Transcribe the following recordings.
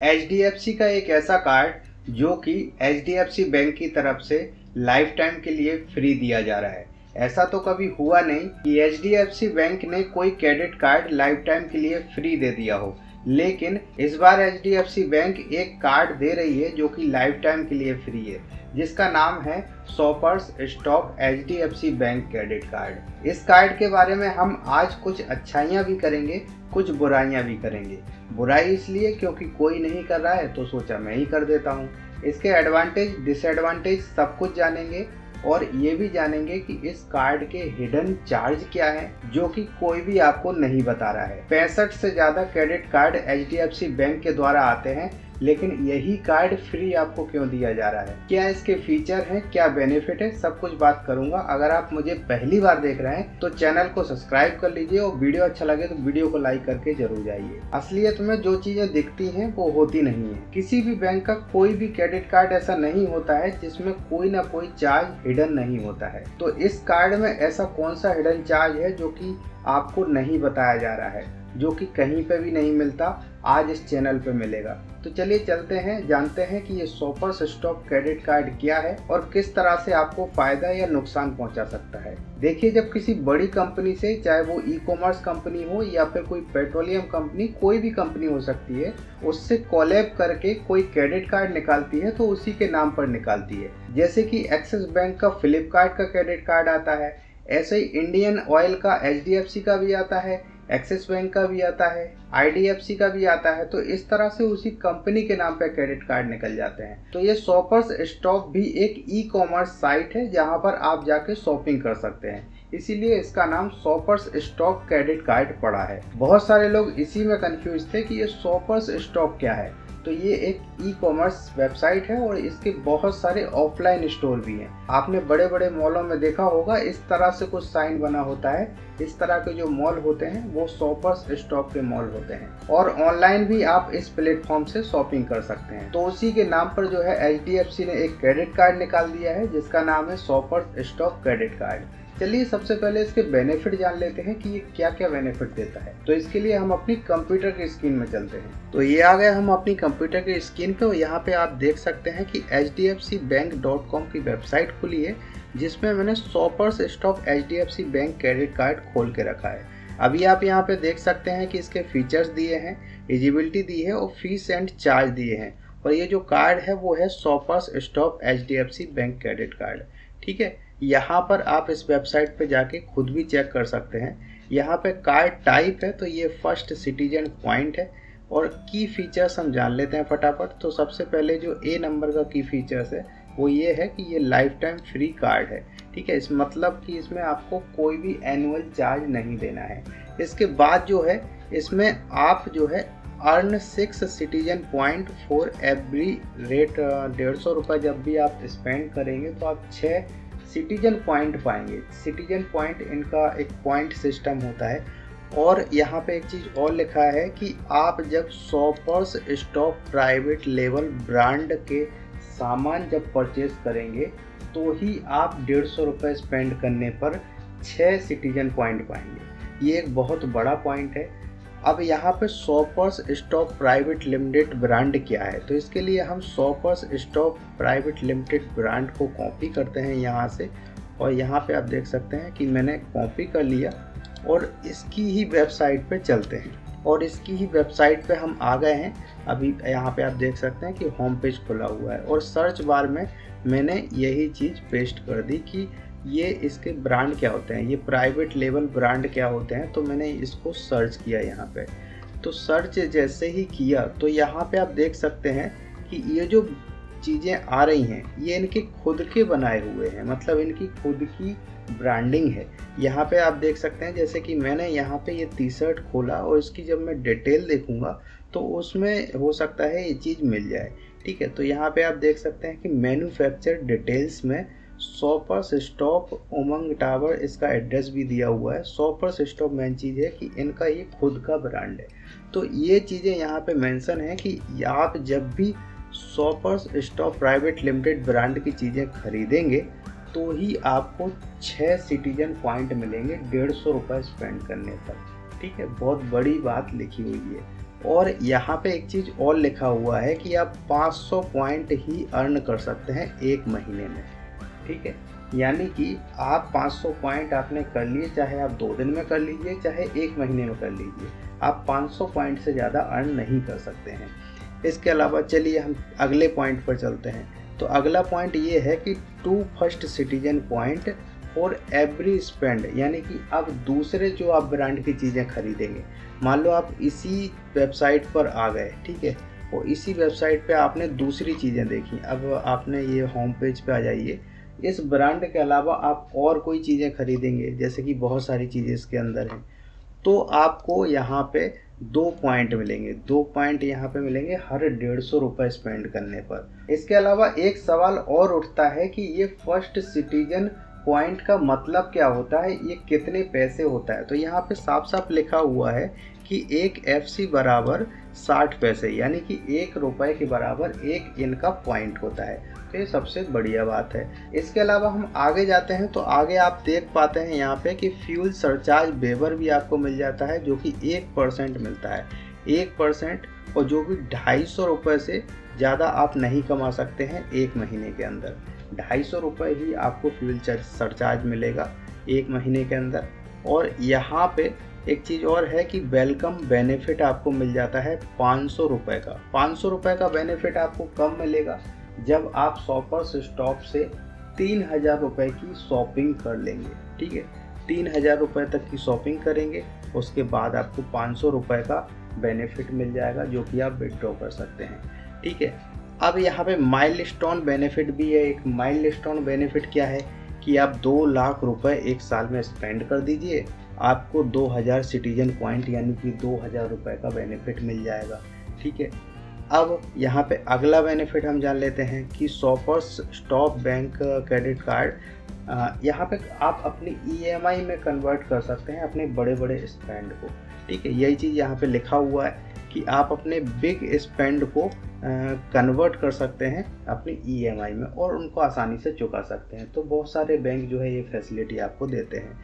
HDFC का एक ऐसा कार्ड जो कि एचडीएफसी बैंक की तरफ से लाइफ टाइम के लिए फ्री दिया जा रहा है। ऐसा तो कभी हुआ नहीं कि एचडीएफसी बैंक ने कोई क्रेडिट कार्ड लाइफ टाइम के लिए फ्री दे दिया हो, लेकिन इस बार एचडीएफसी बैंक एक कार्ड दे रही है जो कि लाइफ टाइम के लिए फ्री है, जिसका नाम है shoppers stop HDFC bank credit card. इस कार्ड के बारे में हम आज कुछ अच्छाइयाँ भी करेंगे, कुछ बुराइयां भी करेंगे। बुराई इसलिए क्योंकि कोई नहीं कर रहा है तो सोचा मैं ही कर देता हूँ। इसके एडवांटेज डिसएडवांटेज सब कुछ जानेंगे और ये भी जानेंगे कि इस कार्ड के हिडन चार्ज क्या है जो कि कोई भी आपको नहीं बता रहा है। 65 से ज़्यादा क्रेडिट कार्ड एचडीएफसी बैंक के द्वारा आते हैं, लेकिन यही कार्ड फ्री आपको क्यों दिया जा रहा है, क्या इसके फीचर हैं, क्या बेनिफिट है, सब कुछ बात करूंगा। अगर आप मुझे पहली बार देख रहे हैं तो चैनल को सब्सक्राइब कर लीजिए और वीडियो अच्छा लगे तो वीडियो को लाइक करके जरूर जाइए। असलियत में जो चीजें दिखती हैं वो होती नहीं है। किसी भी बैंक का कोई भी क्रेडिट कार्ड ऐसा नहीं होता है जिसमें कोई ना कोई चार्ज हिडन नहीं होता है। तो इस कार्ड में ऐसा कौन सा हिडन चार्ज है जो कि आपको नहीं बताया जा रहा है, जो कि कहीं पे भी नहीं मिलता, आज इस चैनल पे मिलेगा। तो चलिए चलते हैं, जानते हैं कि ये शॉपर्स स्टॉप क्रेडिट कार्ड क्या है और किस तरह से आपको फायदा या नुकसान पहुंचा सकता है। देखिए, जब किसी बड़ी कंपनी से, चाहे वो ई कॉमर्स कंपनी हो या फिर कोई पेट्रोलियम कंपनी, कोई भी कंपनी हो सकती है, उससे कोलैब करके कोई क्रेडिट कार्ड निकालती है तो उसी के नाम पर निकालती है। जैसे कि एक्सिस बैंक का फ्लिपकार्ट का क्रेडिट कार्ड आता है, ऐसे ही इंडियन ऑयल का एचडीएफसी का भी आता है, एक्सिस बैंक का भी आता है, आईडीएफसी का भी आता है। तो इस तरह से उसी कंपनी के नाम पे क्रेडिट कार्ड निकल जाते हैं। तो ये शॉपर्स स्टॉप भी एक ई कॉमर्स साइट है जहां पर आप जाके शॉपिंग कर सकते हैं, इसीलिए इसका नाम शॉपर्स स्टॉप क्रेडिट कार्ड पड़ा है। बहुत सारे लोग इसी में कंफ्यूज थे कि ये शॉपर्स स्टॉप क्या है। तो ये एक ई कॉमर्स वेबसाइट है और इसके बहुत सारे ऑफलाइन स्टोर भी हैं। आपने बड़े बड़े मॉलों में देखा होगा, इस तरह से कुछ साइन बना होता है। इस तरह के जो मॉल होते हैं वो शॉपर्स स्टॉप के मॉल होते हैं और ऑनलाइन भी आप इस प्लेटफॉर्म से शॉपिंग कर सकते हैं। तो उसी के नाम पर जो है एचडीएफसी ने एक क्रेडिट कार्ड निकाल दिया है जिसका नाम है शॉपर्स स्टॉप क्रेडिट कार्ड। चलिए सबसे पहले इसके बेनिफिट जान लेते हैं कि ये क्या क्या बेनिफिट देता है। तो इसके लिए हम अपनी कंप्यूटर की स्क्रीन में चलते हैं। तो ये आ गए हम अपनी कंप्यूटर की स्क्रीन पे और यहाँ पे आप देख सकते हैं कि hdfcbank.com की वेबसाइट खुली है जिसमें मैंने shoppers stop HDFC bank credit card खोल के रखा है। अभी आप यहाँ पे देख सकते हैं कि इसके फीचर्स दिए हैं, एलिजिबिलिटी दी है और फीस एंड चार्ज दिए हैं। और ये जो कार्ड है वो है shoppers stop HDFC bank credit card. ठीक है, यहाँ पर आप इस वेबसाइट पे जाके खुद भी चेक कर सकते हैं। यहाँ पे कार्ड टाइप है तो ये फर्स्ट सिटीजन पॉइंट है। और की फीचर्स हम जान लेते हैं फटाफट। तो सबसे पहले जो ए नंबर का की फीचर्स है वो ये है कि ये लाइफ टाइम फ्री कार्ड है। ठीक है, इस मतलब कि इसमें आपको कोई भी एनुअल चार्ज नहीं देना है। इसके बाद जो है इसमें आप जो है earn 6 citizen point for every rate 150 रुपये जब भी आप स्पेंड करेंगे तो आप 6 सिटीजन पॉइंट पाएंगे। सिटीजन पॉइंट इनका एक पॉइंट सिस्टम होता है। और यहाँ पे एक चीज़ और लिखा है कि आप जब shoppers stop private level brand के सामान जब परचेज करेंगे तो ही आप 150 रुपये स्पेंड करने पर 6 सिटीजन पॉइंट पाएंगे। ये एक बहुत बड़ा पॉइंट है। अब यहाँ पे shoppers stop private limited brand क्या है, तो इसके लिए हम shoppers stop private limited brand को कॉपी करते हैं यहाँ से। और यहाँ पे आप देख सकते हैं कि मैंने कॉपी कर लिया और इसकी ही वेबसाइट पे चलते हैं। और इसकी ही वेबसाइट पे हम आ गए हैं। अभी यहाँ पे आप देख सकते हैं कि होम पेज खुला हुआ है और सर्च बार में मैंने यही चीज़ पेस्ट कर दी कि ये इसके ब्रांड क्या होते हैं, ये प्राइवेट लेवल ब्रांड क्या होते हैं। तो मैंने इसको सर्च किया यहाँ पे। तो सर्च जैसे ही किया तो यहाँ पे आप देख सकते हैं कि ये जो चीज़ें आ रही हैं ये इनके खुद के बनाए हुए हैं, मतलब इनकी खुद की ब्रांडिंग है। यहाँ पे आप देख सकते हैं जैसे कि मैंने यहाँ पे ये टी शर्ट खोला और इसकी जब मैं डिटेल देखूँगा तो उसमें हो सकता है ये चीज़ मिल जाए। ठीक है, तो यहाँ पे आप देख सकते हैं कि मैन्युफैक्चर डिटेल्स में शॉपर्स स्टॉप उमंग टावर इसका एड्रेस भी दिया हुआ है। शॉपर्स स्टॉप मेन चीज़ है कि इनका ये खुद का ब्रांड है। तो ये चीज़ें यहाँ पे मेंशन है कि आप जब भी shoppers stop private limited brand की चीज़ें खरीदेंगे तो ही आपको 6 सिटीजन पॉइंट मिलेंगे 150 रुपये स्पेंड करने पर। ठीक है, बहुत बड़ी बात लिखी हुई है। और यहाँ पे एक चीज़ और लिखा हुआ है कि आप 500 पॉइंट ही अर्न कर सकते हैं 1 महीने में, ठीक है। यानी कि आप 500 पॉइंट आपने कर लिए, चाहे आप 2 दिन में कर लीजिए, चाहे 1 महीने में कर लीजिए, आप 500 पॉइंट से ज़्यादा अर्न नहीं कर सकते हैं। इसके अलावा चलिए हम अगले पॉइंट पर चलते हैं। तो अगला पॉइंट ये है कि 2 first citizen point for every spend, यानी कि अब दूसरे जो आप ब्रांड की चीज़ें खरीदेंगे, मान लो आप इसी वेबसाइट पर आ गए, ठीक है, और इसी वेबसाइट पे आपने दूसरी चीज़ें देखी, अब आपने ये होम पेज पे आ जाइए, इस ब्रांड के अलावा आप और कोई चीज़ें खरीदेंगे, जैसे कि बहुत सारी चीज़ें इसके अंदर हैं, तो आपको यहाँ पे 2 पॉइंट मिलेंगे। 2 पॉइंट यहाँ पे मिलेंगे हर 150 रुपये स्पेंड करने पर। इसके अलावा एक सवाल और उठता है कि ये फर्स्ट सिटीजन पॉइंट का मतलब क्या होता है, ये कितने पैसे होता है। तो यहाँ पे साफ साफ लिखा हुआ है कि 1 FC बराबर 60 पैसे, यानी कि 1 रुपये के बराबर 1 इनका पॉइंट होता है। तो ये सबसे बढ़िया बात है। इसके अलावा हम आगे जाते हैं तो आगे आप देख पाते हैं यहाँ पे कि फ्यूल सरचार्ज वेवर भी आपको मिल जाता है, जो कि 1% मिलता है, 1%, और जो कि 250 रुपये से ज़्यादा आप नहीं कमा सकते हैं 1 महीने के अंदर। 250 रुपये ही आपको फ्यूल सरचार्ज मिलेगा 1 महीने के अंदर। और यहाँ पे एक चीज़ और है कि वेलकम बेनिफिट आपको मिल जाता है 500 रुपये का। 500 रुपये का बेनिफिट आपको कब मिलेगा, जब आप शॉपर्स स्टॉप से 3000 रुपये की शॉपिंग कर लेंगे, ठीक है, 3000 रुपये तक की शॉपिंग करेंगे, उसके बाद आपको 500 रुपये का बेनिफिट मिल जाएगा, जो कि आप विड्रॉ कर सकते हैं, ठीक है। अब यहाँ पे माइलस्टोन बेनिफिट भी है। एक माइलस्टोन बेनिफिट क्या है कि आप 2 लाख रुपए 1 साल में स्पेंड कर दीजिए, आपको 2000 सिटीजन पॉइंट यानी कि 2000 रुपये का बेनिफिट मिल जाएगा, ठीक है। अब यहाँ पे अगला बेनिफिट हम जान लेते हैं कि shoppers stop bank credit card, यहाँ पे आप अपनी EMI में कन्वर्ट कर सकते हैं अपने बड़े बड़े स्पेंड को, ठीक है। यही चीज़ यहाँ पे लिखा हुआ है कि आप अपने बिग स्पेंड को कन्वर्ट कर सकते हैं अपनी EMI में और उनको आसानी से चुका सकते हैं। तो बहुत सारे बैंक जो है ये फैसिलिटी आपको देते हैं।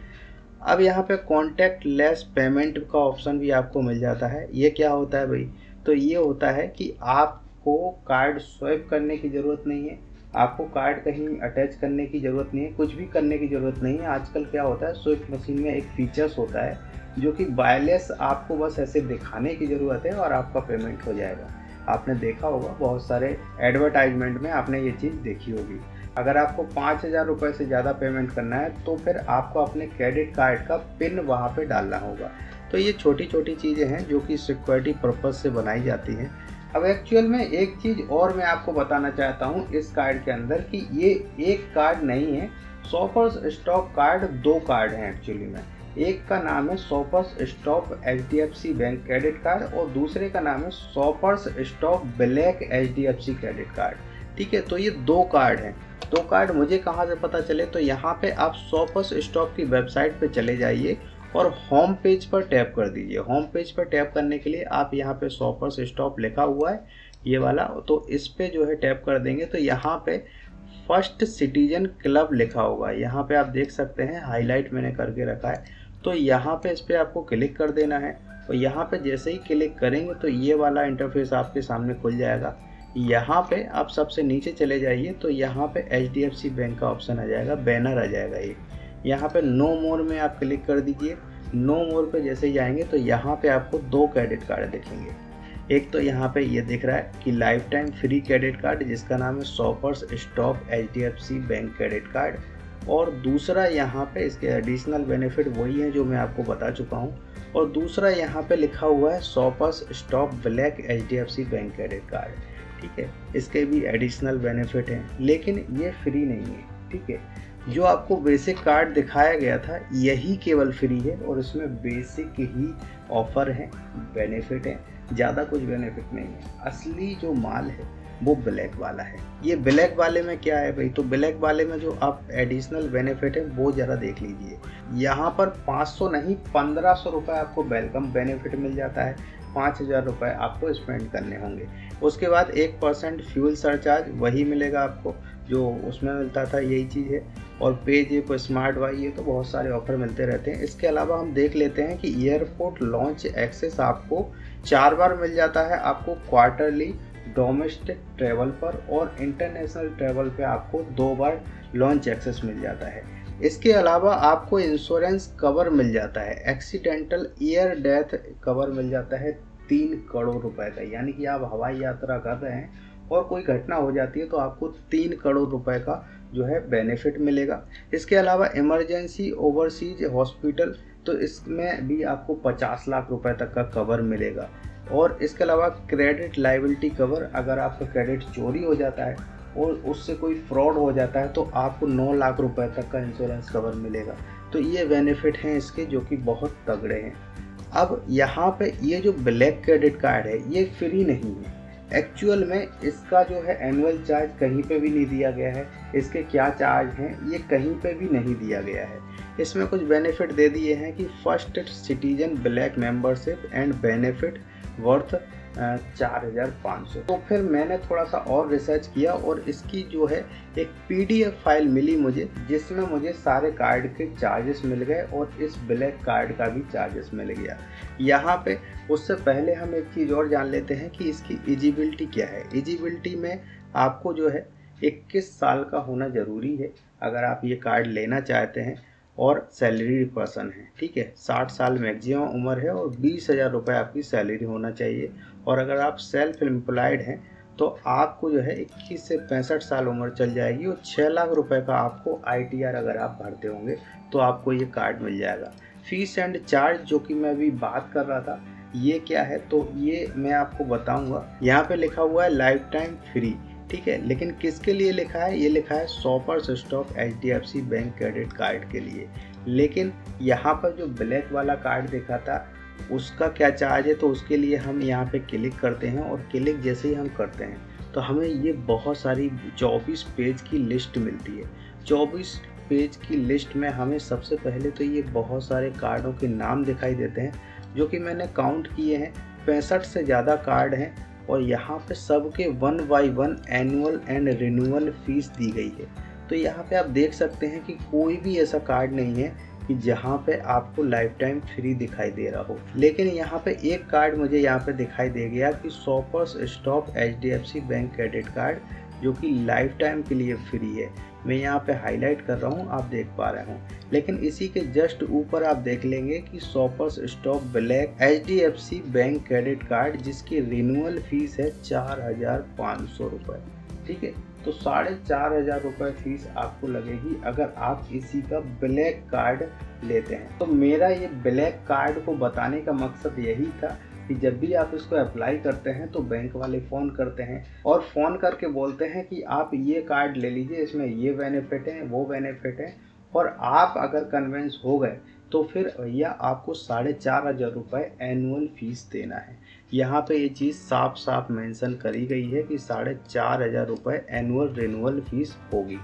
अब यहाँ पे कॉन्टैक्ट लेस पेमेंट का ऑप्शन भी आपको मिल जाता है। ये क्या होता है भाई, तो ये होता है कि आपको कार्ड स्वाइप करने की ज़रूरत नहीं है, आपको कार्ड कहीं अटैच करने की ज़रूरत नहीं है, कुछ भी करने की ज़रूरत नहीं है। आजकल क्या होता है, स्वाइप मशीन में एक फीचर्स होता है जो कि वायरलेस, आपको बस ऐसे दिखाने की ज़रूरत है और आपका पेमेंट हो जाएगा। आपने देखा होगा बहुत सारे एडवर्टाइजमेंट में, आपने ये चीज़ देखी होगी। अगर आपको 5000 रुपये से ज़्यादा पेमेंट करना है तो फिर आपको अपने क्रेडिट कार्ड का पिन वहाँ पे डालना होगा। तो ये छोटी छोटी चीज़ें हैं जो कि सिक्योरिटी पर्पज़ से बनाई जाती हैं। अब एक्चुअल में एक चीज़ और मैं आपको बताना चाहता हूँ इस कार्ड के अंदर कि ये एक कार्ड नहीं है, शॉपर्स स्टॉप कार्ड 2 कार्ड हैं एक्चुअली में। एक का नाम है shoppers stop HDFC bank credit card और दूसरे का नाम है shoppers stop black HDFC credit card, ठीक है। तो ये 2 कार्ड हैं। 2 कार्ड मुझे कहाँ से पता चले, तो यहाँ पे आप शॉपर्स स्टॉप की वेबसाइट पे चले जाइए और होम पेज पर टैप कर दीजिए। होम पेज पर टैप करने के लिए आप यहाँ पे शॉपर्स स्टॉप लिखा हुआ है ये वाला, तो इस पे जो है टैप कर देंगे तो यहाँ पे फर्स्ट सिटीजन क्लब लिखा होगा। यहाँ पे आप देख सकते हैं, हाईलाइट मैंने करके रखा है, तो यहाँ पे इस पर आपको क्लिक कर देना है। और यहाँ पे जैसे ही क्लिक करेंगे तो ये वाला इंटरफेस आपके सामने खुल जाएगा। यहाँ पे आप सबसे नीचे चले जाइए तो यहाँ पे HDFC बैंक का ऑप्शन आ जाएगा, बैनर आ जाएगा ये। यहाँ पे नो मोर में आप क्लिक कर दीजिए। नो मोर पे जैसे ही जाएंगे तो यहाँ पे आपको 2 क्रेडिट कार्ड दिखेंगे। एक तो यहाँ पे ये दिख रहा है कि life time free credit card जिसका नाम है shoppers stop HDFC bank credit card, और दूसरा यहाँ पे इसके एडिशनल बेनिफिट वही है जो मैं आपको बता चुका हूँ। और दूसरा यहाँ पे लिखा हुआ है shoppers stop black HDFC bank credit card, ठीक है। इसके भी एडिशनल बेनिफिट हैं लेकिन ये फ्री नहीं है, ठीक है। जो आपको बेसिक कार्ड दिखाया गया था यही केवल फ्री है और इसमें बेसिक ही ऑफर है, बेनिफिट है, ज़्यादा कुछ बेनिफिट नहीं है। असली जो माल है वो ब्लैक वाला है। ये ब्लैक वाले में क्या है भाई, तो ब्लैक वाले में जो आप एडिशनल बेनिफिट है वो ज़रा देख लीजिए। यहाँ पर 500 नहीं 1500 रुपये आपको वेलकम बेनिफिट मिल जाता है, 5000 रुपये आपको स्पेंड करने होंगे। उसके बाद 1% फ्यूल सरचार्ज वही मिलेगा आपको जो उसमें मिलता था, यही चीज़ है। और पेजेप, स्मार्ट वाई, ये तो बहुत सारे ऑफर मिलते रहते हैं। इसके अलावा हम देख लेते हैं कि एयरपोर्ट लॉन्च एक्सेस आपको 4 बार मिल जाता है आपको क्वार्टरली डोमेस्टिक ट्रैवल पर, और इंटरनेशनल ट्रैवल पे आपको 2 बार लॉन्च एक्सेस मिल जाता है। इसके अलावा आपको इंश्योरेंस कवर मिल जाता है, एक्सीडेंटल एयर डेथ कवर मिल जाता है 3 करोड़ रुपए का। यानी कि आप हवाई यात्रा कर रहे हैं और कोई घटना हो जाती है तो आपको 3 करोड़ रुपए का जो है बेनिफिट मिलेगा। इसके अलावा इमरजेंसी ओवरसीज हॉस्पिटल, तो इसमें भी आपको 50 लाख रुपए तक का कवर मिलेगा। और इसके अलावा क्रेडिट लायबिलिटी कवर, अगर आपका क्रेडिट चोरी हो जाता है और उससे कोई फ्रॉड हो जाता है तो आपको 9 लाख रुपए तक का इंश्योरेंस कवर मिलेगा। तो ये बेनिफिट हैं इसके जो कि बहुत तगड़े हैं। अब यहाँ पे ये जो ब्लैक क्रेडिट कार्ड है ये फ्री नहीं है, एक्चुअल में इसका जो है एनुअल चार्ज कहीं पे भी नहीं दिया गया है। इसके क्या चार्ज हैं ये कहीं पे भी नहीं दिया गया है। इसमें कुछ बेनिफिट दे दिए हैं कि first citizen black membership and benefit worth 4500। तो फिर मैंने थोड़ा सा और रिसर्च किया और इसकी जो है एक PDF फाइल मिली मुझे, जिसमें मुझे सारे कार्ड के चार्जेस मिल गए और इस ब्लैक कार्ड का भी चार्जेस मिल गया। यहाँ पे उससे पहले हम एक चीज़ और जान लेते हैं कि इसकी एलिजिबिलिटी क्या है। एलिजिबिलिटी में आपको जो है 21 साल का होना ज़रूरी है अगर आप ये कार्ड लेना चाहते हैं, और सैलरी पर्सन है, ठीक है। 60 साल मैक्सिमम उम्र है और 20,000 रुपये आपकी सैलरी होना चाहिए। और अगर आप सेल्फ एम्प्लॉयड हैं तो आपको जो है 21 से 65 साल उम्र चल जाएगी और 6 लाख रुपए का आपको ITR अगर आप भरते होंगे तो आपको ये कार्ड मिल जाएगा। फीस एंड चार्ज जो कि मैं अभी बात कर रहा था ये क्या है, तो ये मैं आपको बताऊंगा। यहाँ पे लिखा हुआ है लाइफ टाइम फ्री, ठीक है, लेकिन किसके लिए लिखा है, ये लिखा है shoppers stop HDFC bank credit card के लिए। लेकिन यहाँ पर जो ब्लैक वाला कार्ड देखा था उसका क्या चार्ज है, तो उसके लिए हम यहाँ पे क्लिक करते हैं और क्लिक जैसे ही हम करते हैं तो हमें ये बहुत सारी 24 पेज की लिस्ट मिलती है। 24 पेज की लिस्ट में हमें सबसे पहले तो ये बहुत सारे कार्डों के नाम दिखाई देते हैं जो कि मैंने काउंट किए हैं, 65 से ज़्यादा कार्ड हैं। और यहाँ पे सबके 1 by 1 annual and renewal fees दी गई है। तो यहाँ पे आप देख सकते हैं कि कोई भी ऐसा कार्ड नहीं है कि जहाँ पे आपको लाइफ टाइम फ्री दिखाई दे रहा हो। लेकिन यहाँ पे एक कार्ड मुझे यहाँ पे दिखाई दे गया कि shoppers stop HDFC bank credit card, जो कि लाइफ टाइम के लिए फ्री है। मैं यहाँ पे हाईलाइट कर रहा हूँ, आप देख पा रहे हो। लेकिन इसी के जस्ट ऊपर आप देख लेंगे कि shoppers stop black HDFC bank credit card, जिसकी रिन्यूअल फीस है 4500 रुपये, ठीक है। तो 4500 रुपये फीस आपको लगेगी अगर आप इसी का ब्लैक कार्ड लेते हैं। तो मेरा ये ब्लैक कार्ड को बताने का मकसद यही था कि जब भी आप इसको अप्लाई करते हैं तो बैंक वाले फ़ोन करते हैं और फ़ोन करके बोलते हैं कि आप ये कार्ड ले लीजिए, इसमें ये बेनिफिट हैं, वो बेनिफिट हैं, और आप अगर कन्विंस हो गए तो फिर भैया आपको 4500 रुपये एनुअल फीस देना है। यहाँ पे ये चीज़ साफ साफ मेंशन करी गई है कि 4500 रुपये एनुअल रिन्यूअल फीस होगी,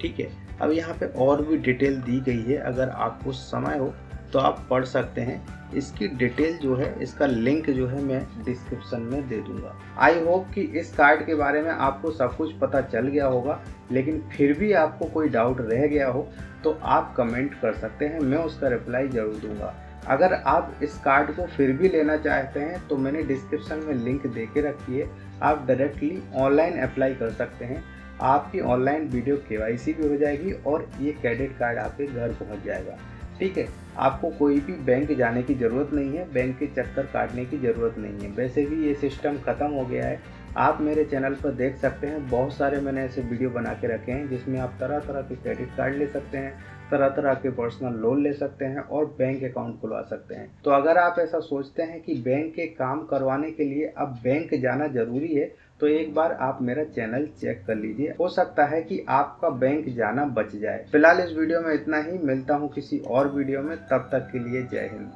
ठीक है। अब यहाँ पे और भी डिटेल दी गई है, अगर आपको समय हो तो आप पढ़ सकते हैं। इसकी डिटेल जो है, इसका लिंक जो है मैं डिस्क्रिप्शन में दे दूंगा। आई होप कि इस कार्ड के बारे में आपको सब कुछ पता चल गया होगा, लेकिन फिर भी आपको कोई डाउट रह गया हो तो आप कमेंट कर सकते हैं, मैं उसका रिप्लाई ज़रूर दूंगा। अगर आप इस कार्ड को फिर भी लेना चाहते हैं तो मैंने डिस्क्रिप्शन में लिंक दे के रखी है, आप डायरेक्टली ऑनलाइन अप्लाई कर सकते हैं। आपकी ऑनलाइन वीडियो KYC भी हो जाएगी और ये क्रेडिट कार्ड आपके घर पहुँच जाएगा, ठीक है। आपको कोई भी बैंक जाने की ज़रूरत नहीं है, बैंक के चक्कर काटने की ज़रूरत नहीं है। वैसे भी ये सिस्टम ख़त्म हो गया है। आप मेरे चैनल पर देख सकते हैं, बहुत सारे मैंने ऐसे वीडियो बना के रखे हैं जिसमें आप तरह तरह के क्रेडिट कार्ड ले सकते हैं, तरह तरह के पर्सनल लोन ले सकते हैं और बैंक अकाउंट खुलवा सकते हैं। तो अगर आप ऐसा सोचते हैं कि बैंक के काम करवाने के लिए अब बैंक जाना ज़रूरी है तो एक बार आप मेरा चैनल चेक कर लीजिए, हो सकता है कि आपका बैंक जाना बच जाए। फिलहाल इस वीडियो में इतना ही, मिलता हूँ किसी और वीडियो में, तब तक के लिए जय हिंद।